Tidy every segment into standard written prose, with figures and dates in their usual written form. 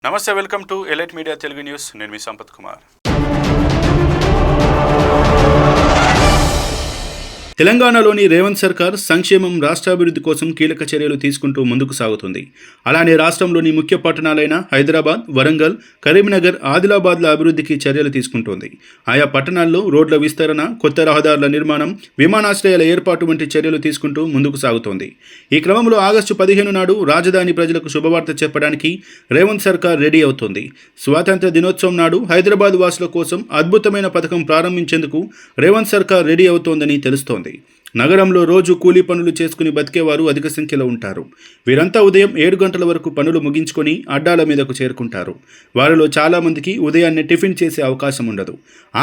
నమస్తే, welcome to elite media Telugu news. నేను మీ సంపత్ కుమార్. తెలంగాణలోని రేవంత్ సర్కార్ సంక్షేమం, రాష్ట్రాభివృద్ధి కోసం కీలక చర్యలు తీసుకుంటూ ముందుకు సాగుతుంది. అలానే రాష్ట్రంలోని ముఖ్య పట్టణాలైన హైదరాబాద్, వరంగల్, కరీంనగర్, ఆదిలాబాద్ల అభివృద్ధికి చర్యలు తీసుకుంటోంది. ఆయా పట్టణాల్లో రోడ్ల విస్తరణ, కొత్త రహదారుల నిర్మాణం, విమానాశ్రయాల ఏర్పాటు వంటి చర్యలు తీసుకుంటూ ముందుకు సాగుతోంది. ఈ క్రమంలో ఆగస్టు 15 నాడు రాజధాని ప్రజలకు శుభవార్త చెప్పడానికి రేవంత్ సర్కార్ రెడీ అవుతోంది. స్వాతంత్ర్య దినోత్సవం నాడు హైదరాబాద్ వాసుల కోసం అద్భుతమైన పథకం ప్రారంభించేందుకు రేవంత్ సర్కార్ రెడీ అవుతోందని తెలుస్తోంది. నగరంలో రోజు కూలీ పనులు చేసుకుని బతికేవారు అధిక సంఖ్యలో ఉంటారు. వీరంతా ఉదయం 7 గంటల వరకు పనులు ముగించుకొని అడ్డాల మీదకు చేరుకుంటారు. వారిలో చాలామందికి ఉదయాన్నే టిఫిన్ చేసే అవకాశం ఉండదు.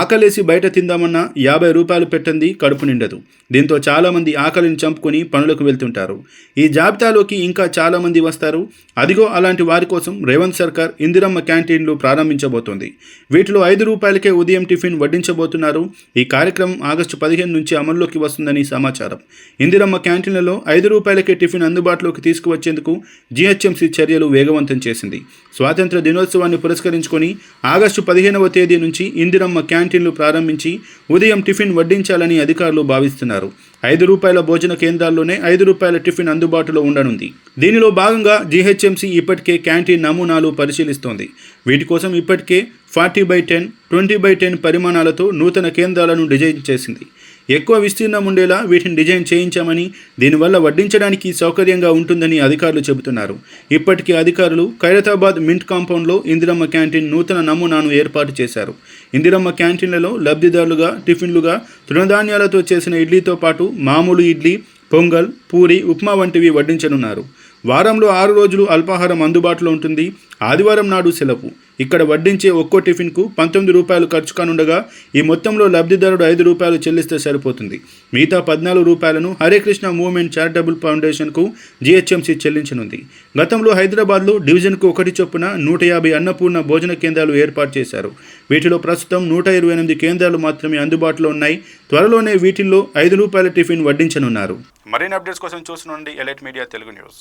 ఆకలేసి బయట తిందామన్నా 50 రూపాయలు పెట్టంది కడుపు నిండదు. దీంతో చాలామంది ఆకలిని చంపుకొని పనులకు వెళ్తుంటారు. ఈ జాబితాలోకి ఇంకా చాలామంది వస్తారు. అదిగో అలాంటి వారి కోసం రేవంత్ సర్కార్ ఇందిరమ్మ క్యాంటీన్లు ప్రారంభించబోతోంది. వీటిలో 5 రూపాయలకే ఉదయం టిఫిన్ వడ్డించబోతున్నారు. ఈ కార్యక్రమం ఆగస్టు 15 నుంచి అమల్లోకి వస్తుందని సమాచారం. ఇందిరమ్మ క్యాంటీన్లలో 5 రూపాయలకే టిఫిన్ అందుబాటులోకి తీసుకువచ్చేందుకు జీహెచ్ఎంసీ చర్యలు వేగవంతం చేసింది. స్వాతంత్ర దినోత్సవాన్ని పురస్కరించుకొని ఆగస్టు 15వ తేదీ నుంచి ఇందిరమ్మ క్యాంటీన్లు ప్రారంభించి ఉదయం టిఫిన్ వడ్డించాలని అధికారులు భావిస్తున్నారు. 5 రూపాయల భోజన కేంద్రాల్లోనే 5 రూపాయల టిఫిన్ అందుబాటులో ఉండనుంది. దీనిలో భాగంగా జీహెచ్ఎంసీ ఇప్పటికే క్యాంటీన్ నమూనాలు పరిశీలిస్తోంది. వీటి కోసం ఇప్పటికే 40/10, 20/10 పరిమాణాలతో నూతన కేంద్రాలను డిజైన్ చేసింది. ఎక్కువ విస్తీర్ణం ఉండేలా వీటిని డిజైన్ చేయించామని, దీనివల్ల వడ్డించడానికి సౌకర్యంగా ఉంటుందని అధికారులు చెబుతున్నారు. ఇప్పటికే అధికారులు ఖైరతాబాద్ మింట్ కాంపౌండ్లో ఇందిరమ్మ క్యాంటీన్ నూతన నమూనాను ఏర్పాటు చేశారు. ఇందిరమ్మ క్యాంటీన్లలో లబ్ధిదారులుగా టిఫిన్లుగా తృణధాన్యాలతో చేసిన ఇడ్లీతో పాటు మామూలు ఇడ్లీ, పొంగల్, పూరి, ఉప్మా వంటివి వడ్డించనున్నారు. వారంలో 6 రోజులు అల్పాహారం అందుబాటులో ఉంటుంది. ఆదివారం నాడు సెలవు. ఇక్కడ వడ్డించే ఒక్కో టిఫిన్కు 19 రూపాయలు ఖర్చు కానుండగా ఈ మొత్తంలో లబ్ధిదారుడు 5 రూపాయలు చెల్లిస్తే సరిపోతుంది. మిగతా 14 రూపాయలను హరేకృష్ణ మూవ్మెంట్ చారిటబుల్ ఫౌండేషన్కు జీహెచ్ఎంసీ చెల్లించనుంది. గతంలో హైదరాబాద్లో డివిజన్కు 1 చొప్పున 150 అన్నపూర్ణ భోజన కేంద్రాలు ఏర్పాటు చేశారు. వీటిలో ప్రస్తుతం 128 కేంద్రాలు మాత్రమే అందుబాటులో ఉన్నాయి. త్వరలోనే వీటిల్లో 5 రూపాయల టిఫిన్ వడ్డించనున్నారు. మరిన్ని అప్డేట్స్ కోసం చూస్తుండండి ఎలైట్ మీడియా తెలుగు న్యూస్.